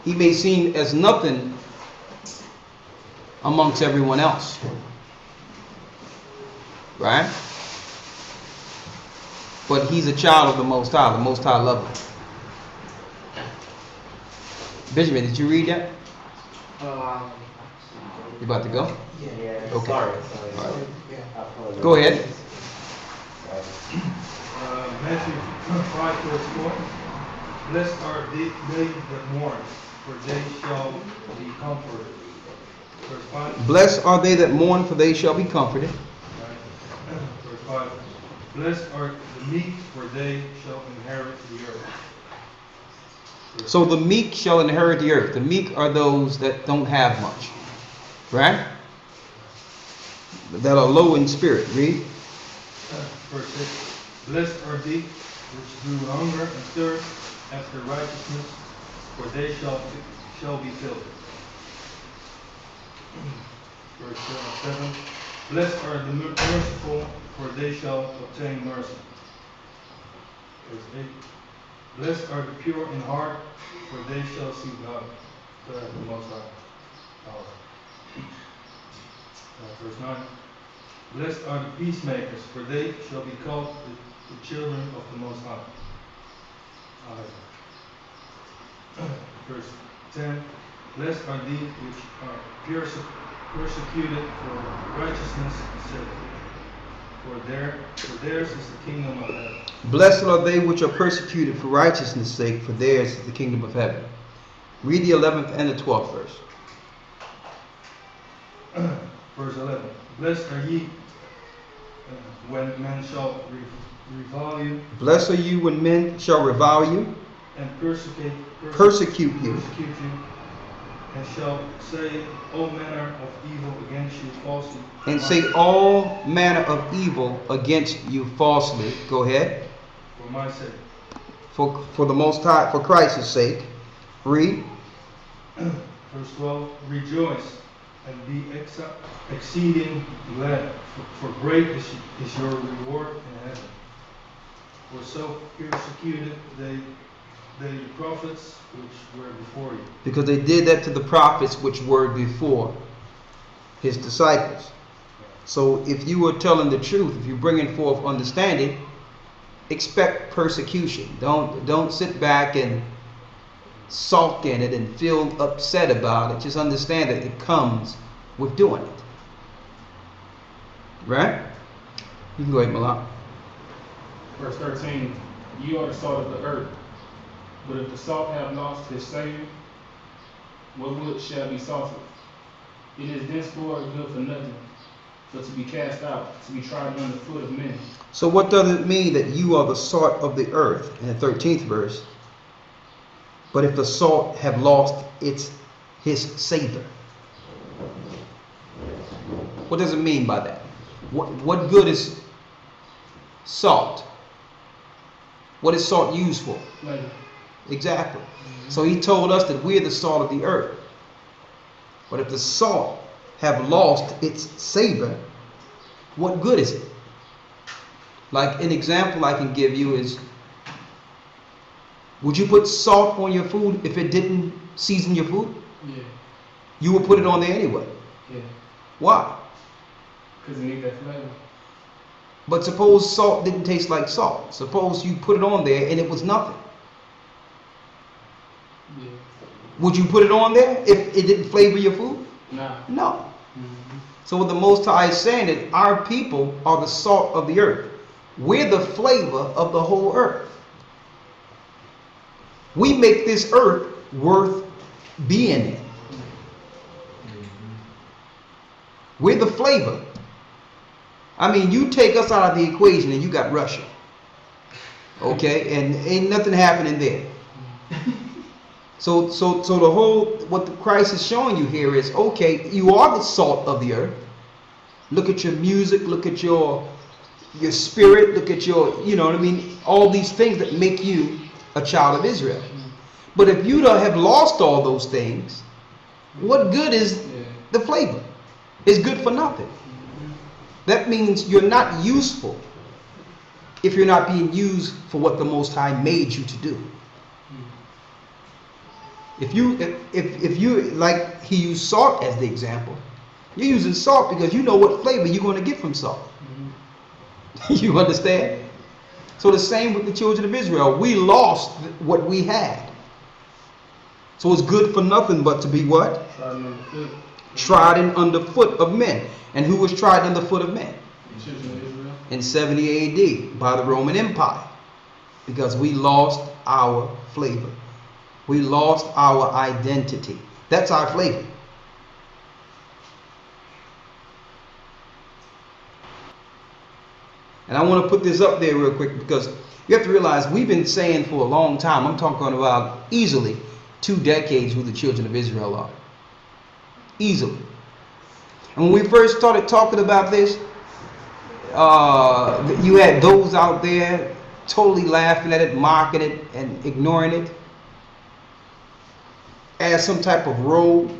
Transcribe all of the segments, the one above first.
he may seem as nothing amongst everyone else. Right? But he's a child of the Most High. The Most High loves him. Benjamin, did you read that? You about to go? Yeah. Okay. Sorry. All right. Go ahead. Matthew 5, verse 4. Blessed are they that mourn, for they shall be comforted. Verse 5. Blessed are they that mourn, for they shall be comforted. Right. Verse 5. Blessed are the meek, for they shall inherit the earth. So the meek shall inherit the earth. The meek are those that don't have much. Right? That are low in spirit. Read. Verse 6. Blessed are they which do hunger and thirst after righteousness, for they shall be filled. Verse 7. Blessed are the merciful, for they shall obtain mercy. Verse 8. Blessed are the pure in heart, for they shall see God, the Most High. Verse 9. Blessed are the peacemakers, for they shall be called the children of the Most High. Verse 10. Blessed are these which are persecuted for righteousness' sake, for theirs is the kingdom of heaven. Blessed are they which are persecuted for righteousness' sake, for theirs is the kingdom of heaven. Read the 11th and the 12th verse. Verse 11. Blessed are ye when men shall revile you. Blessed are you when men shall revile you And persecute you. And shall say all manner of evil against you falsely. And say all manner of evil against you falsely. Go ahead. For my sake. For the Most High, for Christ's sake. Read. Verse 12. Rejoice and be exceeding glad, for great is your reward in heaven. For so persecuted they the prophets which were before you. Because they did that to the prophets which were before his disciples. So if you are telling the truth, if you're bringing forth understanding, expect persecution. Don't sit back and sulk in it and feel upset about it. Just understand that it comes with doing it. Right? You can go ahead, Malak. Verse 13. You are the salt of the earth. But if the salt have lost his savor, what wood shall be salted? It is thenceforth good for nothing, but to be cast out, to be trodden under the foot of men. So what does it mean that you are the salt of the earth in the 13th verse? But if the salt have lost his savor. What does it mean by that? What good is salt? What is salt used for? Flavor. Exactly. So he told us that we're the salt of the earth. But if the salt have lost its savor, what good is it? Like an example I can give you is, would you put salt on your food if it didn't season your food? Yeah. You would put it on there anyway. Yeah. Why? Because it need that flavor. But suppose salt didn't taste like salt. Suppose you put it on there and it was nothing. Yeah. Would you put it on there if it didn't flavor your food? Nah. No. Mm-hmm. So what the Most High is saying is our people are the salt of the earth. We're the flavor of the whole earth. We make this earth worth being in. We're the flavor. I mean, you take us out of the equation and you got Russia. Okay? And ain't nothing happening there. So the whole, what the Christ is showing you here is, okay, you are the salt of the earth. Look at your music, look at your spirit, look at your, you know what I mean, all these things that make you a child of Israel. But if you don't have lost all those things, what good is the flavor? It's good for nothing. That means you're not useful if you're not being used for what the Most High made you to do. If you like he used salt as the example, you're using salt because you know what flavor you're going to get from salt. You understand? So the same with the children of Israel. We lost what we had. So it's good for nothing but to be what? Trodden underfoot of men. And who was trodden underfoot of men? In 70 AD by the Roman Empire. Because we lost our flavor. We lost our identity. That's our flavor. And I want to put this up there real quick because you have to realize we've been saying for a long time, I'm talking about easily 2 decades who the children of Israel are. Easily. And when we first started talking about this, you had those out there totally laughing at it, mocking it, and ignoring it as some type of robe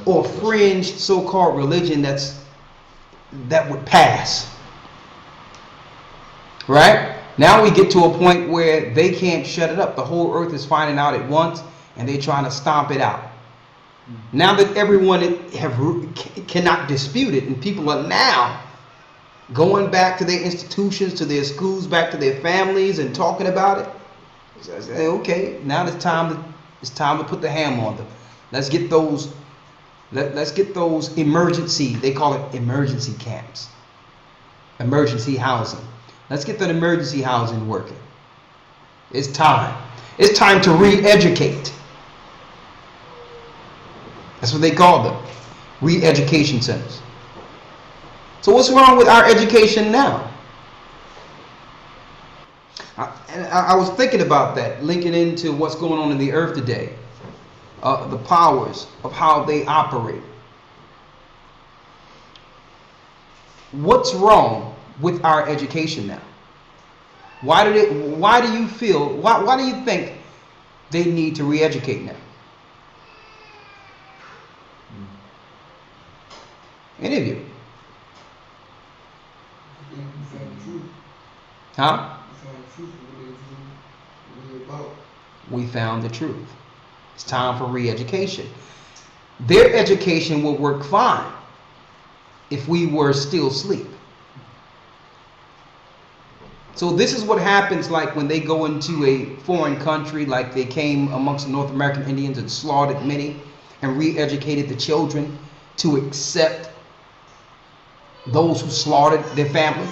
or fringe so-called religion that would pass. Right? Now we get to a point where they can't shut it up. The whole earth is finding out at once and they're trying to stomp it out. Now that everyone cannot dispute it and people are now going back to their institutions, to their schools, back to their families and talking about it. So I say, okay, now it's time to put the hammer on them. Let's get those emergency, they call it emergency camps. Emergency housing. Let's get that emergency housing working. It's time. It's time to re-educate. That's what they call them. Re-education centers. So what's wrong with our education now? I was thinking about that, linking into what's going on in the earth today. The powers of how they operate. What's wrong with our education now? Why do you think they need to re-educate now? Any of you? Huh? We found the truth. It's time for re-education. Their education will work fine if we were still asleep. So this is what happens like when they go into a foreign country, like they came amongst the North American Indians and slaughtered many and re-educated the children to accept those who slaughtered their family.